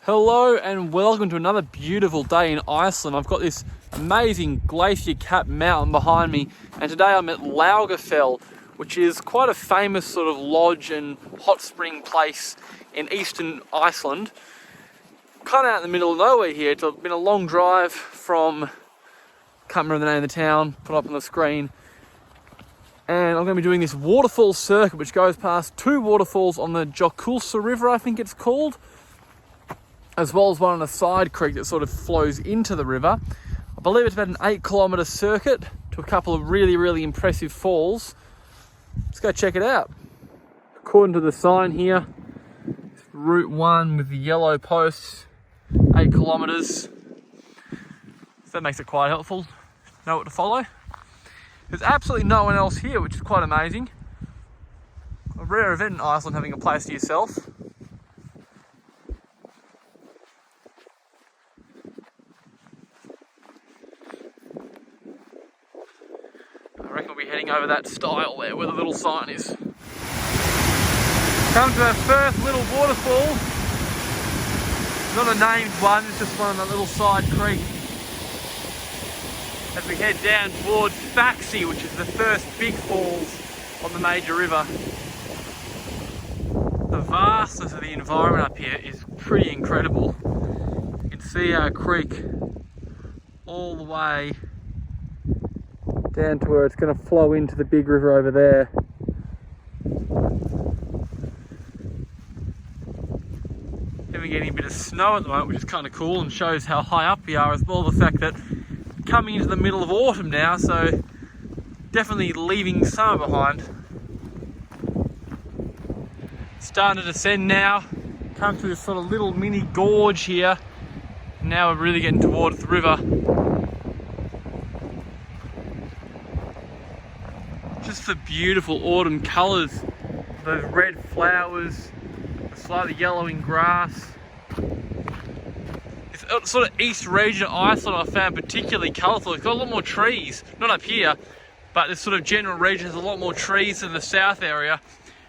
Hello and welcome to another beautiful day in Iceland. I've got this amazing glacier-capped mountain behind me, and today I'm at Laugarfell, which is quite a famous sort of lodge and hot spring place in eastern Iceland. Kind of out in the middle of nowhere here. It's been a long drive from, can't remember the name of the town, put up on the screen. And I'm going to be doing this waterfall circuit, which goes past two waterfalls on the Jökulsá River, I think it's called, as well as one on a side creek that sort of flows into the river. I believe it's about an 8-kilometre circuit to a couple of really impressive falls. Let's go check it out. According to the sign here, it's Route 1 with the yellow posts, 8 kilometres. So that makes it quite helpful. Know what to follow. There's absolutely no one else here, which is quite amazing. A rare event in Iceland, having a place to yourself. I reckon we'll be heading over that stile there where the little sign is. Come to our first little waterfall. Not a named one, it's just one on that little side creek. As we head down towards Faxi, which is the first big falls on the major river. The vastness of the environment up here is pretty incredible. You can see our creek all the way down to where it's going to flow into the big river over there. Then we're getting a bit of snow at the moment, which is kind of cool and shows how high up we are, as well as the fact that coming into the middle of autumn now, so definitely leaving summer behind. Starting to descend now, come through this sort of little mini gorge here. Now we're really getting towards the river. Just the beautiful autumn colours, those red flowers, the slightly yellowing grass. This sort of east region of Iceland I found particularly colourful. It's got a lot more trees, not up here, but this sort of general region has a lot more trees than the south area,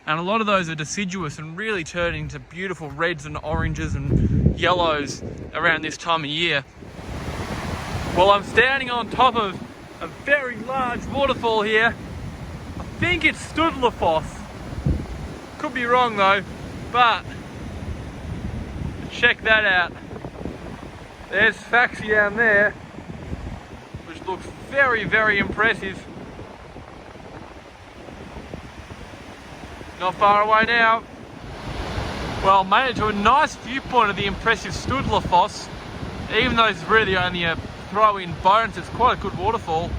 and a lot of those are deciduous and really turn into beautiful reds and oranges and yellows around this time of year. Well, I'm standing on top of a very large waterfall here. I think it's Studlafoss. Could be wrong though, but check that out. There's Faxi down there, which looks very impressive. Not far away now. Well, made it to a nice viewpoint of the impressive Studlafoss. Even though it's really only a throw-in bonus, it's quite a good waterfall.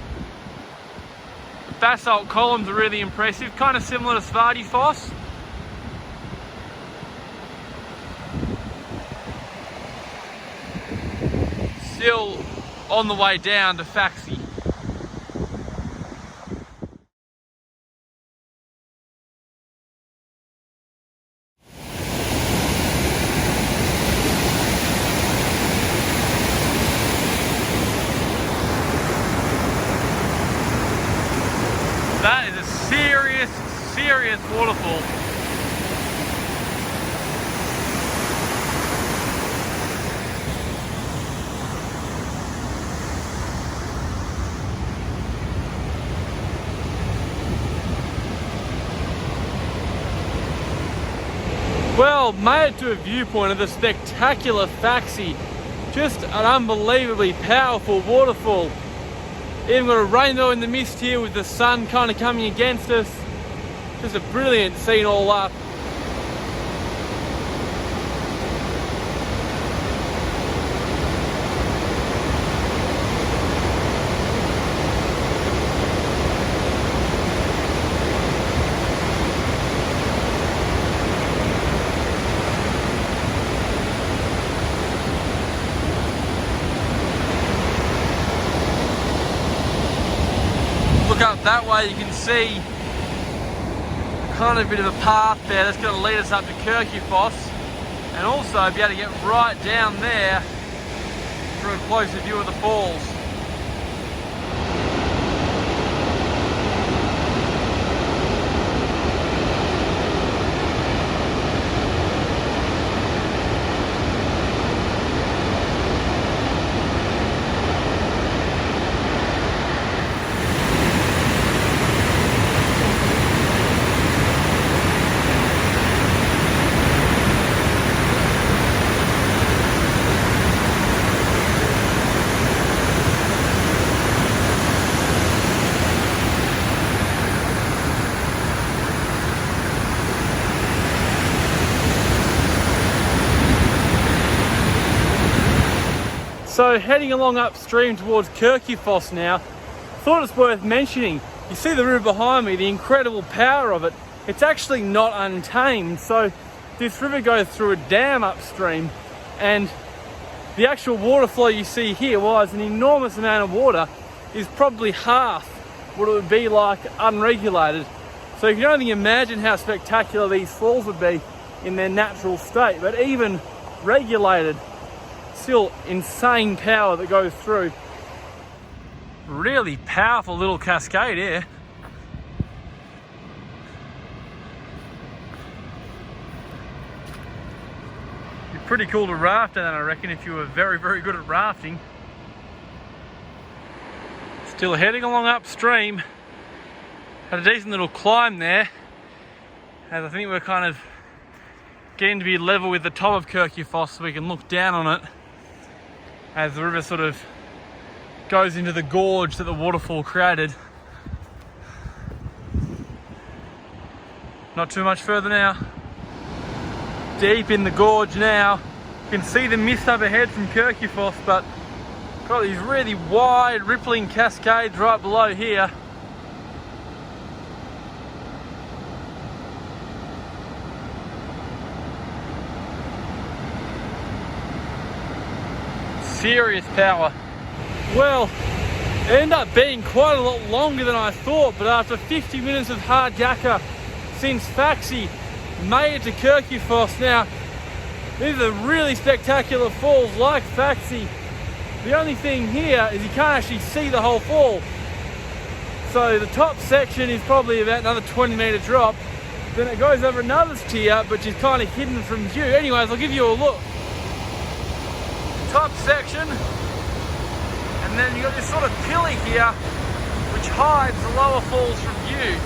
The basalt columns are really impressive, kind of similar to Studlafoss. Still on the way down to Faxi. That is a serious waterfall. Well, made it to a viewpoint of the spectacular Faxi. Just an unbelievably powerful waterfall. Even got a rainbow in the mist here with the sun kind of coming against us. Just a brilliant scene all up. Look up that way, you can see kind of a bit of a path there that's going to lead us up to Kirkjufoss, and also be able to get right down there for a closer view of the falls. So heading along upstream towards Kirkjufoss now, thought it's worth mentioning. You see the river behind me, the incredible power of it. It's actually not untamed. So this river goes through a dam upstream, and the actual water flow you see here, while there's an enormous amount of water, is probably half what it would be like unregulated. So you can only imagine how spectacular these falls would be in their natural state, but even regulated, still insane power that goes through. Really powerful little cascade here. Be pretty cool to raft in that, I reckon, if you were very, very good at rafting. Still heading along upstream. Had a decent little climb there, as I think we're kind of getting to be level with the top of Kirkjufoss so we can look down on it as the river sort of goes into the gorge that the waterfall created. Not too much further now. Deep in the gorge now. You can see the mist up ahead from Kirkjufoss, but got these really wide rippling cascades right below here. Serious power. Well, it ended up being quite a lot longer than I thought, but after 50 minutes of hard yakka since Faxi, made it to Kirkjufoss now. These are really spectacular falls like Faxi. The only thing here is you can't actually see the whole fall. So the top section is probably about another 20-meter drop. Then it goes over another tier, which is kind of hidden from view. Anyways, I'll give you a look. Top section, and then you got this sort of pillar here which hides the lower falls from view.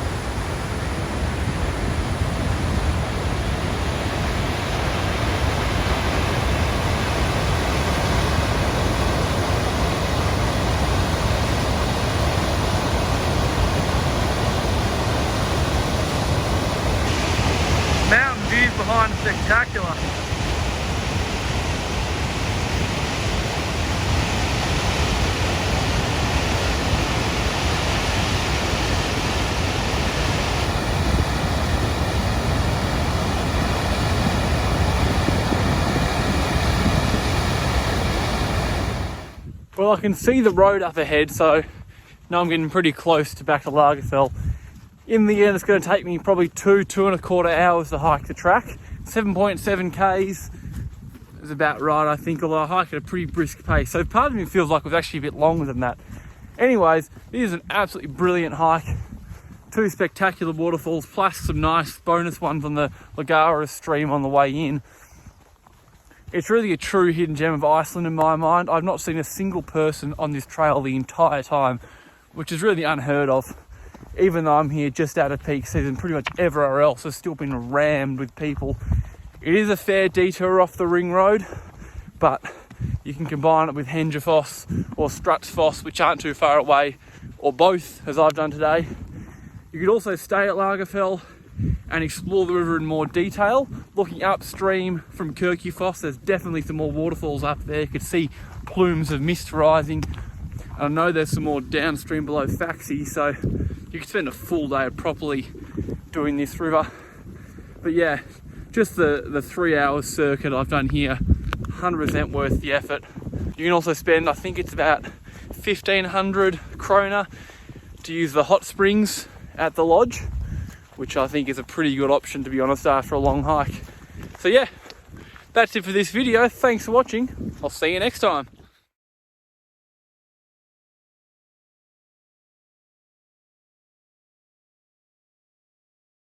Mountain views behind spectacular. Well, I can see the road up ahead, so now I'm getting pretty close to back to Laugarfell. In the end, it's going to take me probably 2.25 hours to hike the track. 7.7 Ks is about right, I think, although I hike at a pretty brisk pace. So part of me feels like it was actually a bit longer than that. Anyways, it is an absolutely brilliant hike. 2 spectacular waterfalls, plus some nice bonus ones on the Laugarfell stream on the way in. It's really a true hidden gem of Iceland in my mind. I've not seen a single person on this trail the entire time, which is really unheard of. Even though I'm here just out of peak season, pretty much everywhere else has still been rammed with people. It is a fair detour off the ring road, but you can combine it with Kirkjufoss or Studlafoss, which aren't too far away, or both, as I've done today. You could also stay at Laugarfell and explore the river in more detail. Looking upstream from Kirkjufoss, there's definitely some more waterfalls up there. You could see plumes of mist rising. And I know there's some more downstream below Faxi, so you could spend a full day properly doing this river. But yeah, just the 3 hour circuit I've done here, 100% worth the effort. You can also spend, I think it's about 1,500 krona to use the hot springs at the lodge, which I think is a pretty good option, to be honest, after a long hike. So yeah, that's it for this video. Thanks for watching. I'll see you next time.